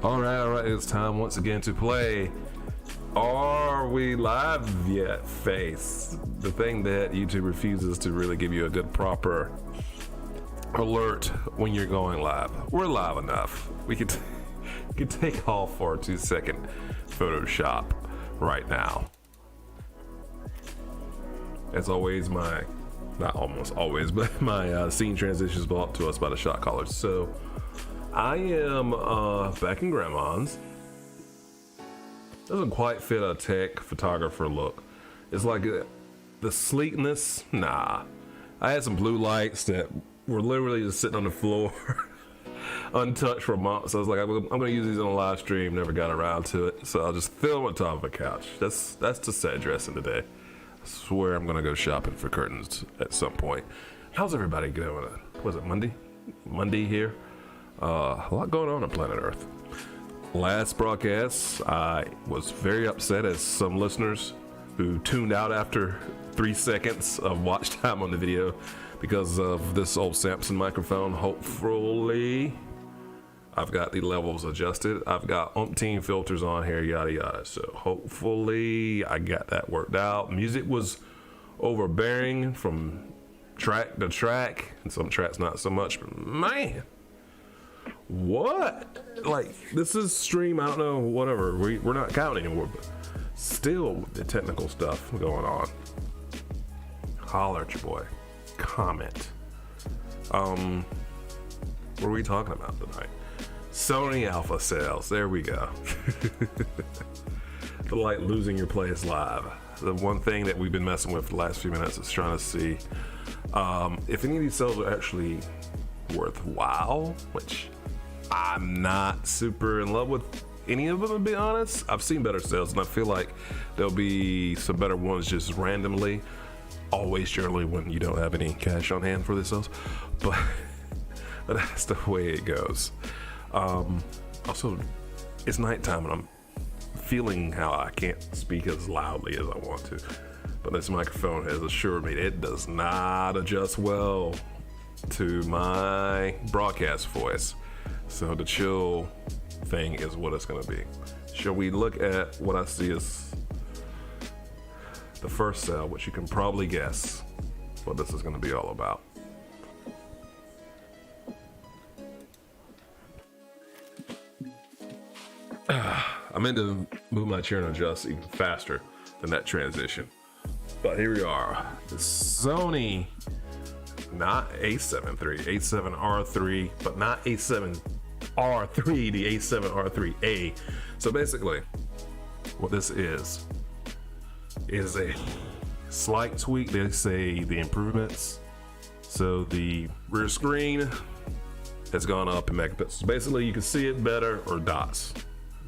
All right, it's time once again to play Are We Live Yet? Face. The thing that YouTube refuses to really give you a good proper alert when you're going live. We're live enough. We could take off for a 2-second Photoshop right now. As always, not almost always, but my scene transitions brought to us by the shot callers. So I am back in Grandma's. Doesn't quite fit a tech photographer look. It's like the sleekness. Nah, I had some blue lights that were literally just sitting on the floor, untouched for months. I was like, I'm gonna use these on a live stream. Never got around to it, so I'll just film on top of a couch. That's the set dressing today. I swear I'm gonna go shopping for curtains at some point. How's everybody doing? Was it Monday? Monday here. A lot going on planet Earth. Last broadcast, I was very upset as some listeners who tuned out after 3 seconds of watch time on the video because of this old Samson microphone. Hopefully, I've got the levels adjusted. I've got umpteen filters on here, yada yada. So hopefully I got that worked out. Music was overbearing from track to track, and some tracks not so much, but man, what? Like, this is stream, I don't know, whatever. We're not counting anymore, but still the technical stuff going on. Holler at your boy. Comment. What are we talking about tonight? Sony Alpha sales. There we go. The like losing your place live. The one thing that we've been messing with the last few minutes is trying to see if any of these sales are actually worthwhile, which I'm not super in love with any of them, to be honest. I've seen better sales, and I feel like there'll be some better ones just randomly. Always, generally, when you don't have any cash on hand for the sales, but that's the way it goes. Also, it's nighttime, and I'm feeling how I can't speak as loudly as I want to. But this microphone has assured me it does not adjust well to my broadcast voice. So the chill thing is what it's going to be. Shall we look at what I see as the first sale, which you can probably guess what this is going to be all about. I meant to move my chair and adjust even faster than that transition. But here we are. The Sony, not A7III, A7R3, but not A7R3, the A7R3A. So basically, what this is a slight tweak. They say the improvements. So the rear screen has gone up in megapixels. Basically, you can see it better, or dots.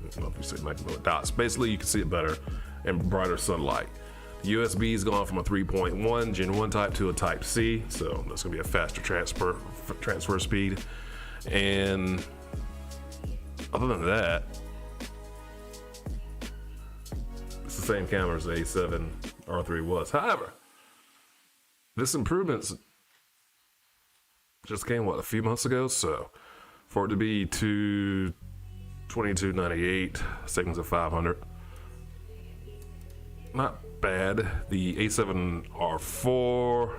I don't know if you say megapixels, dots. Basically, you can see it better in brighter sunlight. The USB has gone from a 3.1 Gen 1 type to a Type C, so that's gonna be a faster transfer speed. And other than that, it's the same camera as the A7R3 was. However, this improvement just came, a few months ago? So for it to be $22.98, savings of $500, not bad. The A7R4,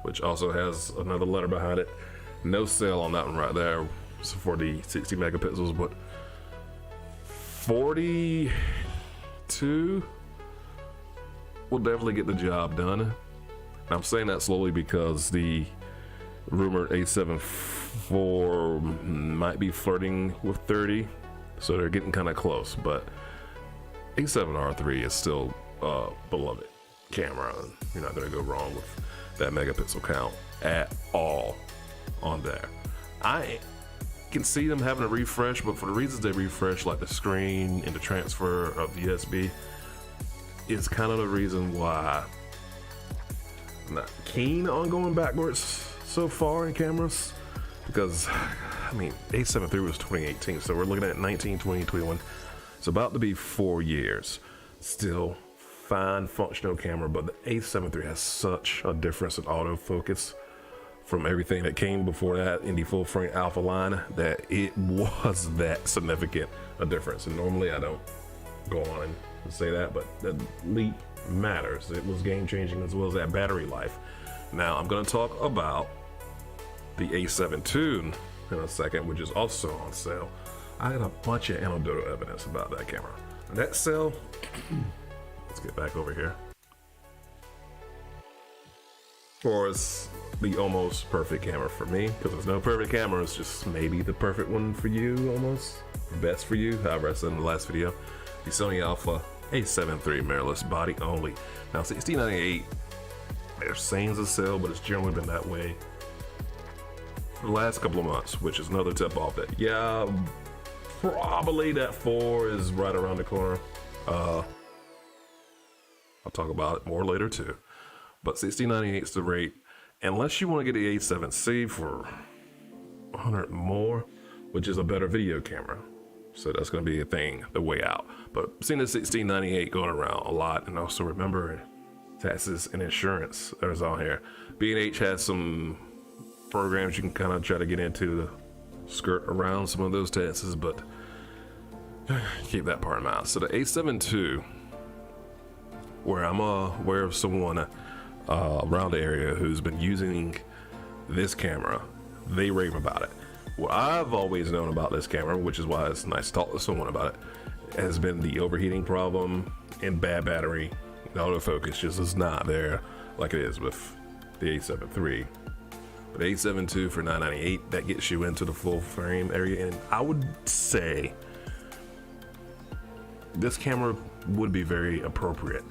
which also has another letter behind it, no sale on that one right there. So for the 60 megapixels, but 42 will definitely get the job done. And I'm saying that slowly because the rumored A7IV might be flirting with 30, so they're getting kind of close. But A7R3 is still a beloved camera. You're not going to go wrong with that megapixel count at all on there. I can see them having a refresh, but for the reasons they refresh, like the screen and the transfer of the USB, is kind of the reason why I'm not keen on going backwards so far in cameras. Because, I mean, A7III was 2018, so we're looking at 19, 20, 21. It's about to be 4 years. Still fine functional camera, but the A7III has such a difference in autofocus from everything that came before that in the full frame alpha line, that it was that significant a difference. And normally I don't go on and say that, but that leap matters. It was game changing, as well as that battery life. Now I'm going to talk about the A7 II in a second, which is also on sale. I got a bunch of anecdotal evidence about that camera. That sale, let's get back over here. Or it's the almost perfect camera for me, because there's no perfect camera, it's just maybe the perfect one for you, almost best for you. However, I said in the last video, the Sony Alpha A7III mirrorless body only. Now $1698, they're saying it's a sale, but it's generally been that way for the last couple of months, which is another tip off that, yeah, probably that 4 is right around the corner. I'll talk about it more later too. But $1698 is the rate, unless you want to get the A7C for $100 more, which is a better video camera. So that's going to be a thing, the way out. But seeing the $1698 going around a lot, and also remember taxes and insurance that is on here. B&H has some programs you can kind of try to get into to skirt around some of those taxes, but keep that part in mind. So the A7 II, where I'm aware of someone around the area who's been using this camera, they rave about it. What I've always known about this camera, which is why it's nice to talk to someone about it, has been the overheating problem and bad battery. The autofocus just is not there like it is with the A7 III. But the A7 II for $998, that gets you into the full frame area, and I would say this camera would be very appropriate.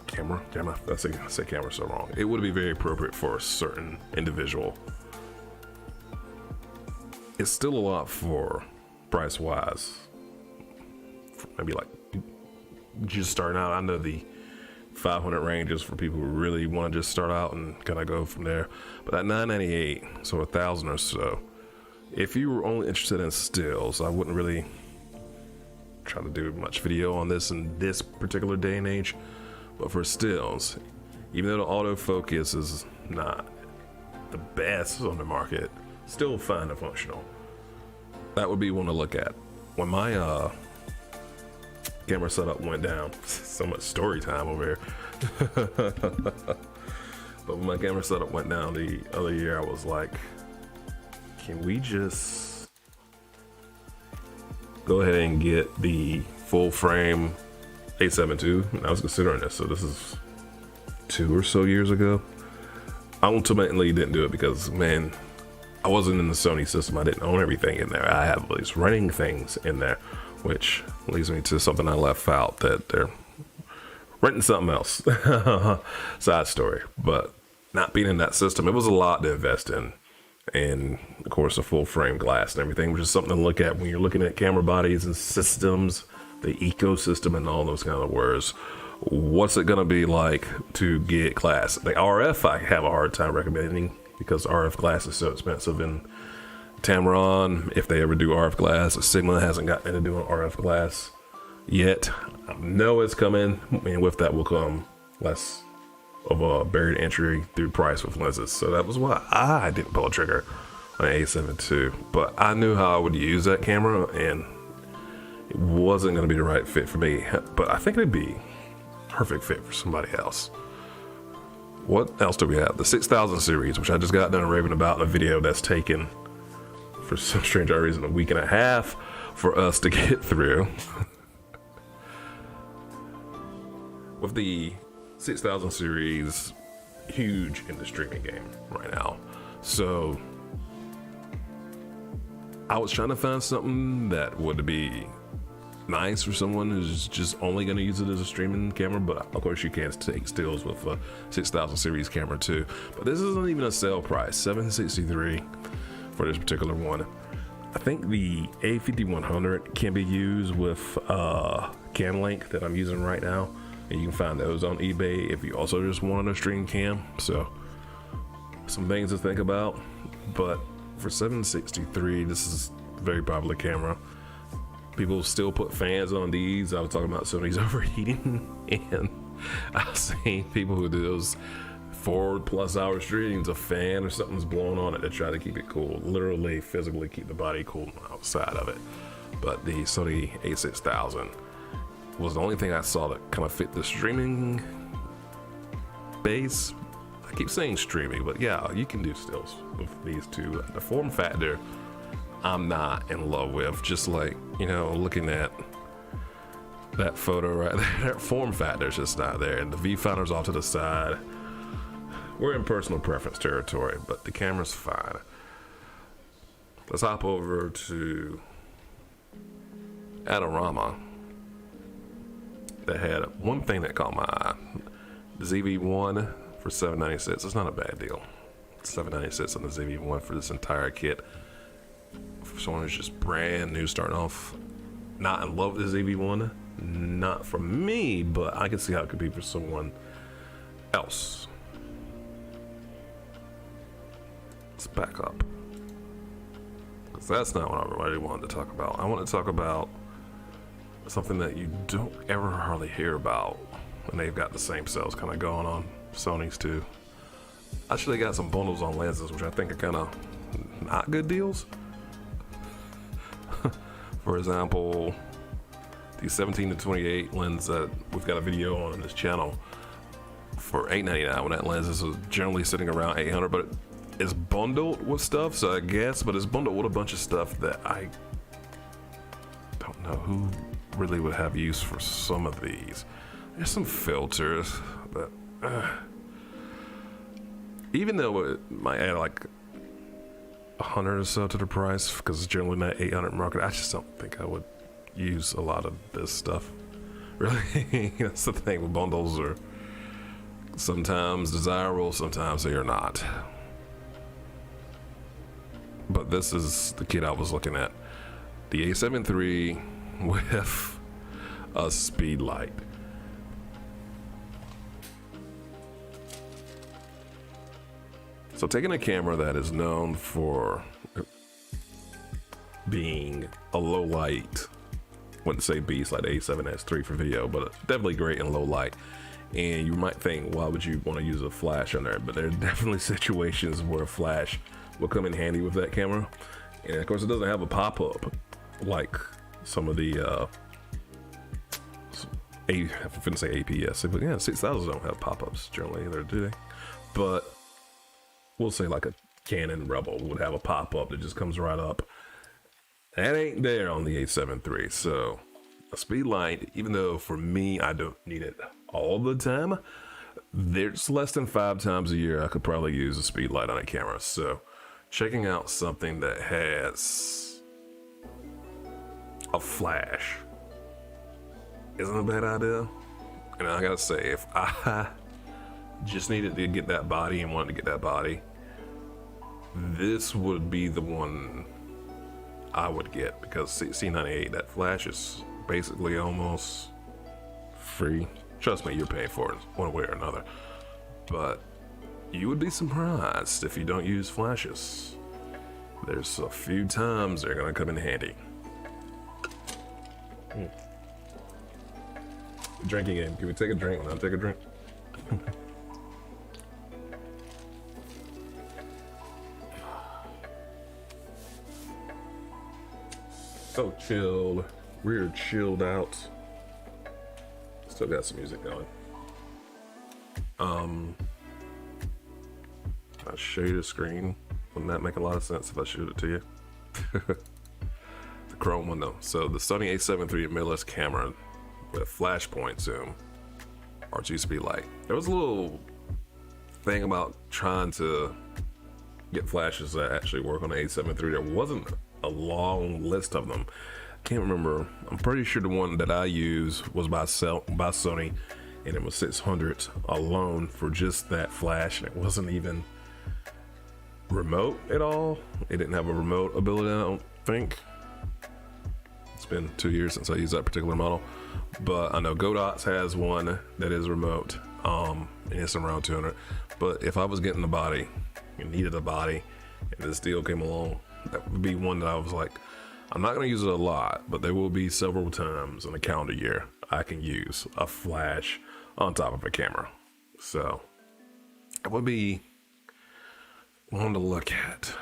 I say camera so wrong. It would be very appropriate for a certain individual. It's still a lot for price wise. Maybe like just starting out. I know the 500 range is for people who really want to just start out and kind of go from there. But at $998, so $1,000 or so, if you were only interested in stills, I wouldn't really try to do much video on this in this particular day and age. But for stills, even though the autofocus is not the best on the market, still fine and functional. That would be one to look at. When my camera setup went down, so much story time over here. But when my camera setup went down the other year, I was like, can we just go ahead and get the full frame A7 II? And I was considering this, so this is 2 or so years ago. I ultimately didn't do it because, man, I wasn't in the Sony system. I didn't own everything in there. I have these running things in there, which leads me to something I left out, that they're renting something else. Side story. But not being in that system, it was a lot to invest in. And of course, the full frame glass and everything, which is something to look at when you're looking at camera bodies and systems, the ecosystem and all those kind of words. What's it going to be like to get glass? The RF, I have a hard time recommending because RF glass is so expensive. And Tamron, if they ever do RF glass, Sigma hasn't gotten into doing RF glass yet. I know it's coming, and with that will come less of a barrier to entry through price with lenses. So that was why I didn't pull a trigger on A7 II. But I knew how I would use that camera, and it wasn't going to be the right fit for me. But I think it'd be perfect fit for somebody else. What else do we have? The 6000 series, which I just got done raving about in a video that's taken, for some strange reason, a week and a half for us to get through. With the 6000 series, huge in the streaming game right now. So I was trying to find something that would be nice for someone who's just only going to use it as a streaming camera, but of course you can take stills with a 6000 series camera too. But this isn't even a sale price, $763 for this particular one. I think the A5100 can be used with Cam Link that I'm using right now, and you can find those on eBay if you also just want a stream cam. So some things to think about, but for $763, this is a very popular camera. People still put fans on these. I was talking about Sony's overheating, and I've seen people who do those 4+ hour streams, a fan or something's blowing on it to try to keep it cool. Literally, physically keep the body cool outside of it. But the Sony A6000 was the only thing I saw that kind of fit the streaming base. I keep saying streaming, but yeah, you can do stills with these two. The form factor, I'm not in love with. Just like, you know, looking at that photo right there, that form factor is just not there. And the viewfinder's off to the side. We're in personal preference territory, but the camera's fine. Let's hop over to Adorama. That had one thing that caught my eye. The ZV-1 for $796. It's not a bad deal. $796 on the ZV-1 for this entire kit. For someone who's just brand new, starting off, not in love with the ZV-1. Not for me, but I can see how it could be for someone else. Let's back up, because that's not what I really wanted to talk about. I want to talk about something that you don't ever hardly hear about, and they've got the same sales kind of going on. Sony's too. Actually, got some bundles on lenses, which I think are kind of not good deals. For example, the 17 to 28 lens that we've got a video on this channel for $899, when that lens is generally sitting around $800, but it's bundled with stuff, so I guess, but it's bundled with a bunch of stuff that I don't know who really would have use for some of these. There's some filters, but even though it might add like $100 or so to the price, because it's generally not $800 market, I just don't think I would use a lot of this stuff. Really, that's the thing with bundles, are sometimes desirable, sometimes they are not. But this is the kit I was looking at. The A7 III with a speed light. So taking a camera that is known for being a low light, wouldn't say beast like the A7S III for video, but definitely great in low light. And you might think, why would you want to use a flash on there? But there are definitely situations where a flash will come in handy with that camera. And of course, it doesn't have a pop-up like some of the I wouldn't say APS, but yeah, 6000 don't have pop-ups generally either, do they? But we'll say like a Canon Rebel would have a pop-up that just comes right up. That ain't there on the A7 III. So a speed light, even though for me I don't need it all the time, there's less than 5 times a year I could probably use a speed light on a camera. So checking out something that has a flash isn't a bad idea. And I gotta say, if I just needed to get that body and wanted to get that body, this would be the one I would get, because C98, that flash is basically almost free. Trust me, you're paying for it one way or another. But you would be surprised if you don't use flashes. There's a few times they're gonna come in handy. Drinking game. Can we take a drink when I take a drink? So chilled. We're chilled out. Still got some music going. I'll show you the screen. Wouldn't that make a lot of sense if I showed it to you? The chrome one though. So the Sony A7 III mirrorless camera with flashpoint zoom, R2 speed light. There was a little thing about trying to get flashes that actually work on the A7 III. There wasn't a long list of them. I can't remember. I'm pretty sure the one that I use was by Sony, and it was $600 alone for just that flash, and it wasn't even remote at all. It didn't have a remote ability, I don't think. It's been 2 years since I used that particular model, but I know GODOX has one that is remote, and it's around $200. But if I was getting a body and needed a body, and this deal came along, that would be one that I was like, I'm not going to use it a lot, but there will be several times in a calendar year I can use a flash on top of a camera. So it would be one to look at.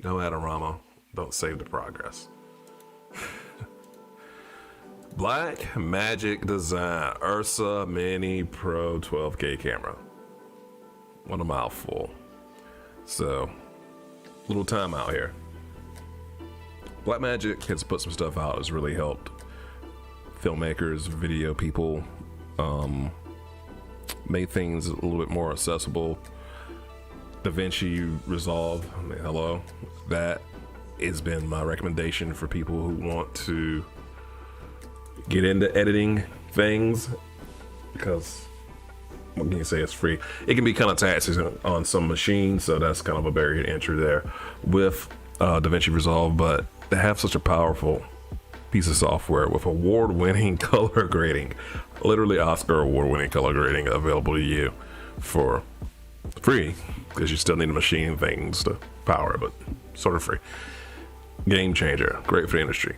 No Adorama, don't save the progress. Black Magic Design URSA Mini Pro 12K camera. What a mouthful. So, little time out here. Blackmagic has put some stuff out that's really helped filmmakers, video people, made things a little bit more accessible. DaVinci Resolve, I mean, hello. That has been my recommendation for people who want to get into editing things, because what can you say, it's free. It can be kind of taxing on some machines, so that's kind of a barrier to entry there with DaVinci Resolve, but they have such a powerful piece of software with award-winning color grading, literally Oscar award-winning color grading available to you for free, because you still need to machine things to power it, but sort of free. Game changer, great for the industry.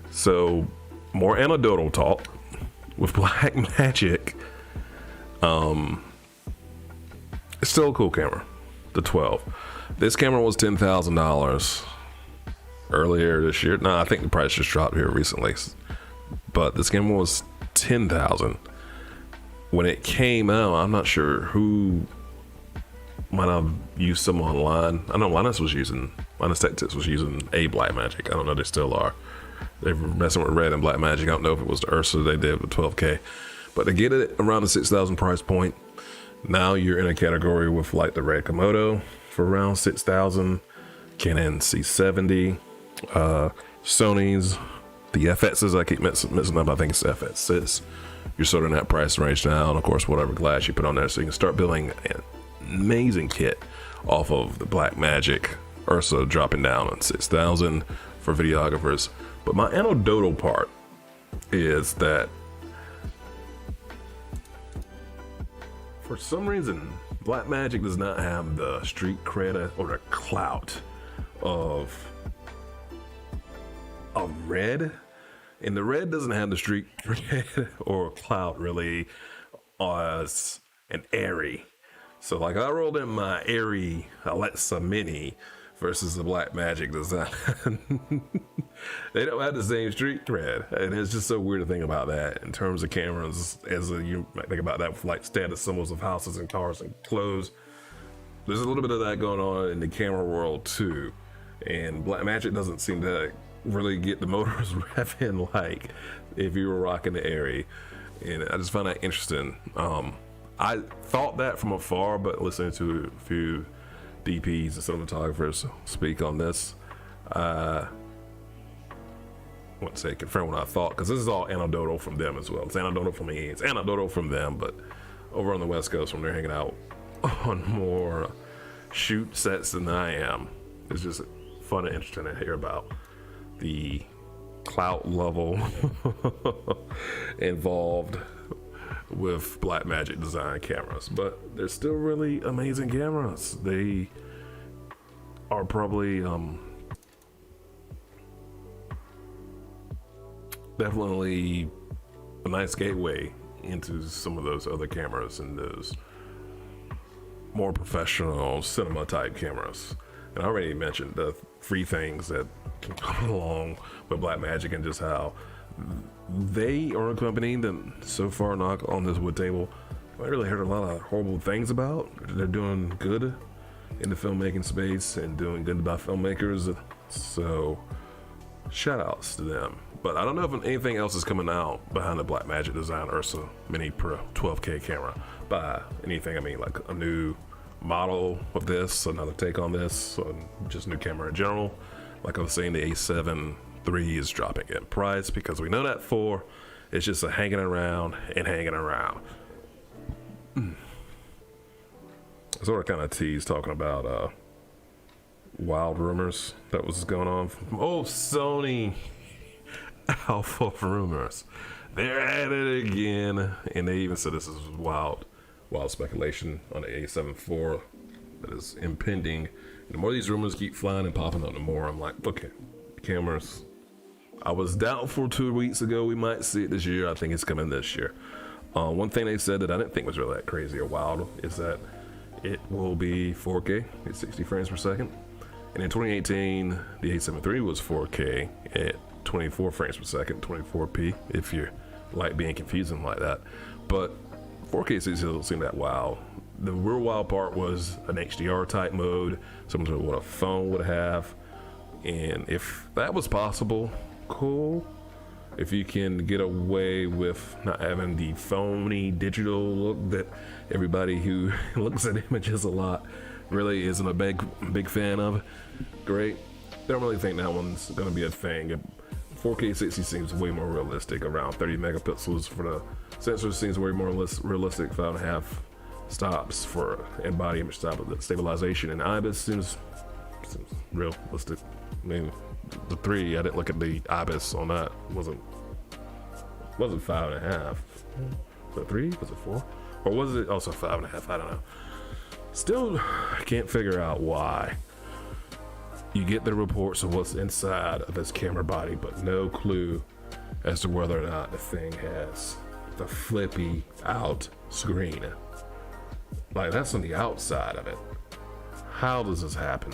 So more anecdotal talk with Blackmagic. It's still a cool camera, the 12. This camera was $10,000 earlier this year. No, I think the price just dropped here recently, but this camera was $10,000 when it came out. I'm not sure who might have used some online. I know Linus Tech Tips was using a Blackmagic. I don't know if they still are. They were messing with Red and Blackmagic. I don't know if it was the URSA they did with 12K, but to get it around the $6,000 price point, now you're in a category with like the Red Komodo for around $6,000, Canon C70, Sony's, the FXs I keep messing up. I think it's FX6. You're sort of in that price range now, and of course whatever glass you put on there, so you can start building an amazing kit off of the Blackmagic URSA, dropping down on $6,000 for videographers. But my anecdotal part is that for some reason Blackmagic does not have the street cred or the clout of Red, and the Red doesn't have the street cred or clout really as an Airy. So like I rolled in my Airy Alexa Mini versus the Blackmagic design. They don't have the same street cred, and it's just so weird to think about that in terms of cameras. You might think about that with like status symbols of houses and cars and clothes. There's a little bit of that going on in the camera world too, and Blackmagic doesn't seem to really get the motors revving like if you were rocking the Airy, and I just find that interesting. I thought that from afar, but listening to a few DPs and cinematographers speak on this, I wouldn't say confirm what I thought, because this is all anecdotal from them as well. It's anecdotal from me, it's anecdotal from them, but over on the West Coast when they're hanging out on more shoot sets than I am, it's just fun and interesting to hear about the clout level involved with Blackmagic design cameras. But they're still really amazing cameras. They are probably definitely a nice gateway into some of those other cameras and those more professional cinema type cameras. And I already mentioned the free things that can come along with Blackmagic, and just how they are a company that so far, knock on this wood table, I really heard a lot of horrible things about. They're doing good in the filmmaking space and doing good by filmmakers, so shout outs to them. But I don't know if anything else is coming out behind the Blackmagic design URSA Mini Pro 12K camera. By anything I mean like a new model of this, another take on this, or just new camera in general. Like I was saying, the A7III is dropping in price because we know that 4 is just a hanging around and hanging around. I sort of kind of teased talking about wild rumors that was going on from Sony Alpha rumors. They're at it again, and they even said this is wild speculation on the A7IV that is impending. And the more these rumors keep flying and popping up, the more I'm like, okay, cameras. I was doubtful 2 weeks ago we might see it this year. I think it's coming this year. One thing they said that I didn't think was really that crazy or wild is that it will be 4K at 60 frames per second. And in 2018, the A7 III was 4K at 24 frames per second, 24p, if you like being confusing like that. But 4K 60 doesn't seem that wow. The real wild part was an HDR type mode, similar to what a phone would have. And if that was possible, cool. If you can get away with not having the phony digital look that everybody who looks at images a lot really isn't a big fan of, great. Don't really think that one's gonna be a thing. 4K 60 seems way more realistic, around 30 megapixels for the sensor seems way more realistic, 5.5 stops for in-body image stabilization, and IBIS seems realistic. I mean, the 3, I didn't look at the IBIS on that, wasn't 5.5. Was it 3? Was it 4? Or was it also 5.5? I don't know. Still, I can't figure out why. You get the reports of what's inside of this camera body, but no clue as to whether or not the thing has the flippy out screen. Like, that's on the outside of it. How does this happen?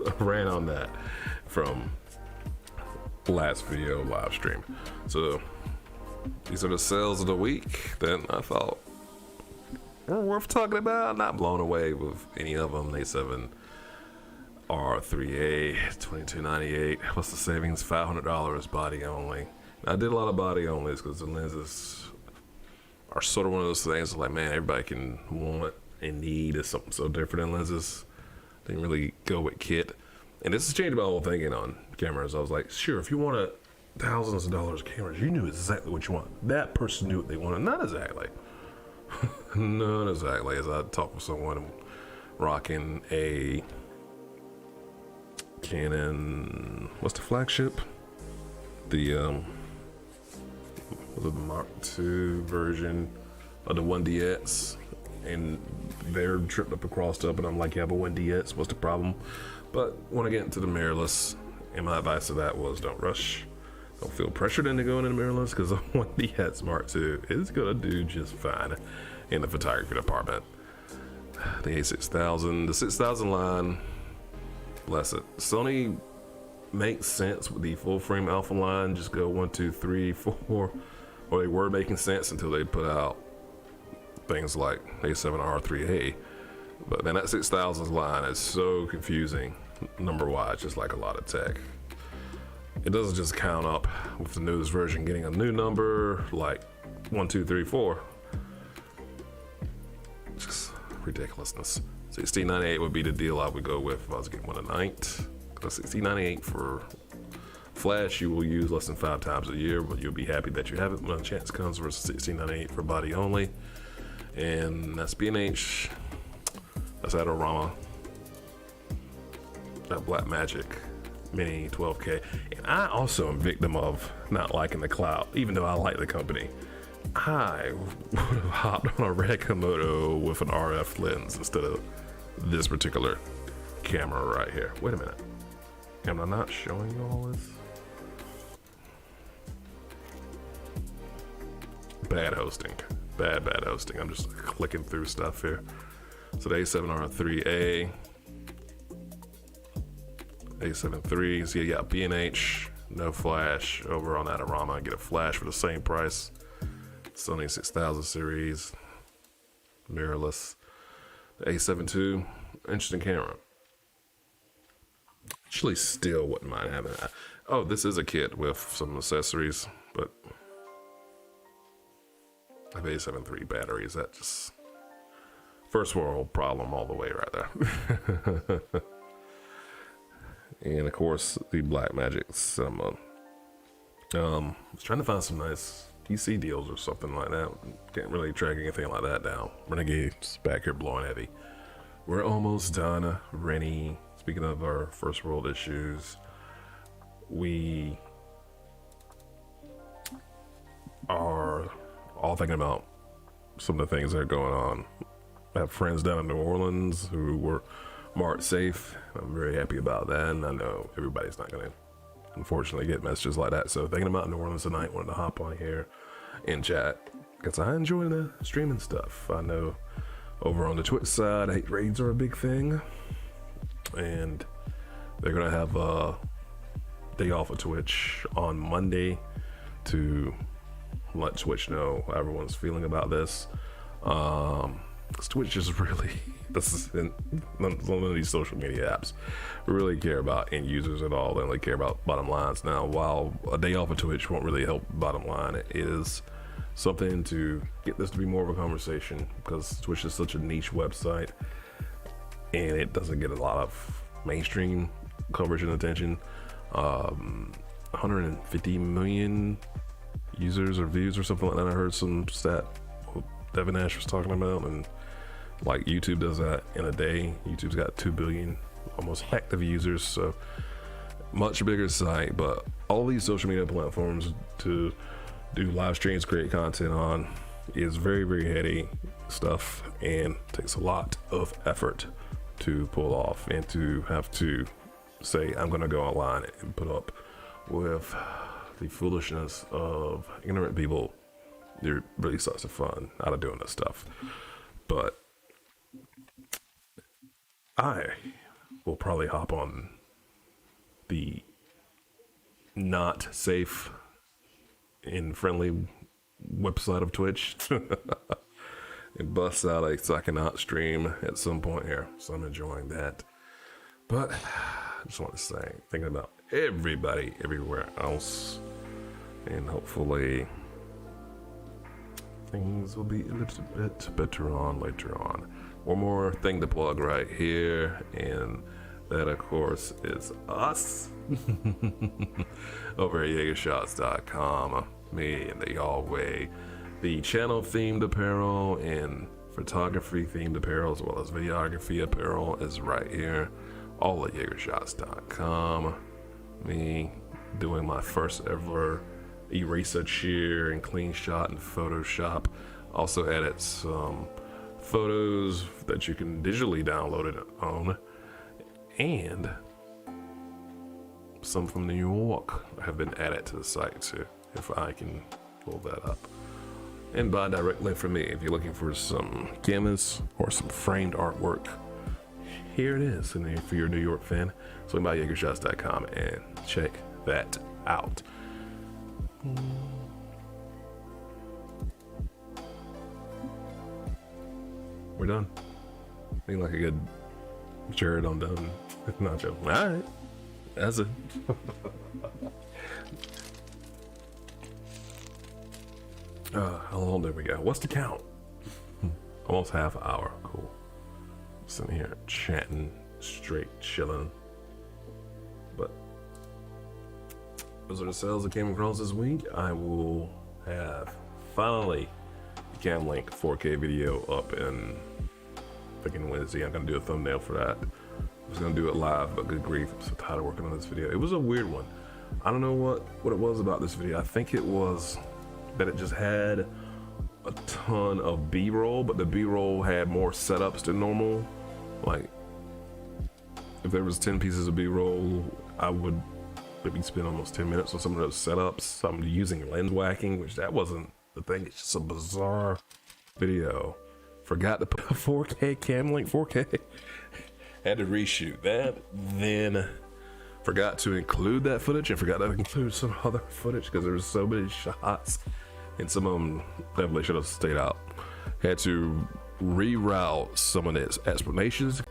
I ran on that from last video live stream. So these are the sales of the week that I thought were worth talking about. Not blown away with any of them. A7R3A, $22.98. What's the savings? $500 body only. I did a lot of body onlys because the lenses are sort of one of those things like, man, everybody can want and need is something so different in lenses. Didn't really go with kit. And this has changed my whole thinking on cameras. I was like, sure, if you wanted thousands of dollars of cameras, you knew exactly what you want. That person knew what they wanted. Not exactly. Not exactly. As I talked with someone rocking a Canon, what's the flagship? The was it the Mark II version of the 1DX, and they're tripped up across up, and I'm like, yeah, but 1DX, what's the problem? But when I get into the mirrorless, and my advice to that was, don't rush. Don't feel pressured into going into mirrorless, because the 1DX Mark II is gonna do just fine in the photography department. The A6000, the 6000 line, bless it. Sony makes sense with the full frame alpha line. Just go 1, 2, 3, 4, or they were making sense until they put out things like A7R3A. But then that 6000 line is so confusing number wise, just like a lot of tech. It doesn't just count up with the newest version getting a new number like 1, 2, 3, 4. Just ridiculousness. 1698 would be the deal I would go with if I was getting one tonight. 1698 for flash you will use less than 5 times a year, but you'll be happy that you have it when a chance comes, versus 1698 for body only. And that's B&H, that's Adorama, that Black Magic Mini 12K. And I also am victim of not liking the cloud, even though I like the company. I would have hopped on a Red Komodo with an RF lens instead of this particular camera right here. Wait a minute. Am I not showing you all this? Bad hosting. Bad hosting. I'm just clicking through stuff here. So the A7R3A, A7 III. So you got B&H, no flash over on Adorama. Get a flash for the same price. Sony 6000 series, mirrorless. The A7 II, interesting camera. Actually, still wouldn't mind having that. Oh, this is a kit with some accessories, but I have A7 III batteries. That just first world problem all the way right there. And of course, the Blackmagic Cinema. I was trying to find some nice PC deals or something like that. Can't really track anything like that down. Renegade's back here blowing heavy. We're almost done. Rennie, speaking of our first world issues, we are all thinking about some of the things that are going on. I have friends down in New Orleans who were marked safe. I'm very happy about that, and I know everybody's not going to unfortunately get messages like that. So thinking about New Orleans tonight, wanted to hop on here and chat because I enjoy the streaming stuff. I know Over on the Twitch side, hate raids are a big thing, and they're gonna have a day off of Twitch on Monday to let Twitch know how everyone's feeling about this. 'Cause Twitch is really, this is in none of these social media apps really care about end users at all. They only care about bottom lines. Now, while a day off of Twitch won't really help bottom line, it is something to get this to be more of a conversation, because Twitch is such a niche website and it doesn't get a lot of mainstream coverage and attention. 150 million users or views or something like that. I heard some stat Devin Ash was talking about, and like YouTube does that in a day. YouTube's got 2 billion almost active users, so much bigger site. But all these social media platforms to do live streams, create content on, is very, very heady stuff and takes a lot of effort to pull off, and to have to say I'm gonna go online and put up with the foolishness of ignorant people. There really sucks the fun out of doing this stuff. But I will probably hop on the not safe and friendly website of Twitch and bust out a Psychonaut stream at some point here. So I'm enjoying that. But I just want to say, thinking about everybody everywhere else, and hopefully things will be a little bit better on later on. One more thing to plug right here, and that of course is us over at YeagerShots.com. Me and the Yahweh, the channel themed apparel and photography themed apparel, as well as videography apparel, is right here, all at YeagerShots.com. Me doing my first ever eraser cheer and clean shot in Photoshop. Also edit some photos that you can digitally download it on, and some from New York have been added to the site too, if I can pull that up. And buy directly from me if you're looking for some canvas or some framed artwork. Here it is, and if you're a New York fan, swing by YeagerShots.com and check that out. We're done. Being like a good Jared on done. Not joking. All right, that's it. How long did we go? What's the count? Almost half an hour. Cool. Sitting here chatting, straight chilling. But those are the sales that came across this week. I will have finally the Cam Link 4K video up in freaking Wednesday. I'm gonna do a thumbnail for that. I was gonna do it live, but good grief, I'm so tired of working on this video. It was a weird one. I don't know what it was about this video. I think it was that it just had a ton of B-roll, but the B-roll had more setups than normal. Like, if there was 10 pieces of B-roll, I would maybe spend almost 10 minutes on some of those setups. I'm using lens whacking, which that wasn't the thing. It's just a bizarre video. Forgot to put a 4K Cam Link 4K. Had to reshoot that. Then forgot to include that footage, and forgot to include some other footage because there was so many shots, and some of them definitely should have stayed out. Had to reroute some of its explanations.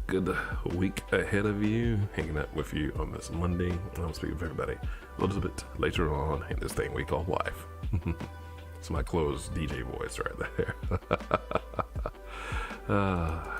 Good week ahead of you, hanging out with you on this Monday. I'll speak with everybody a little bit later on in this thing we call life. It's my closed DJ voice right there.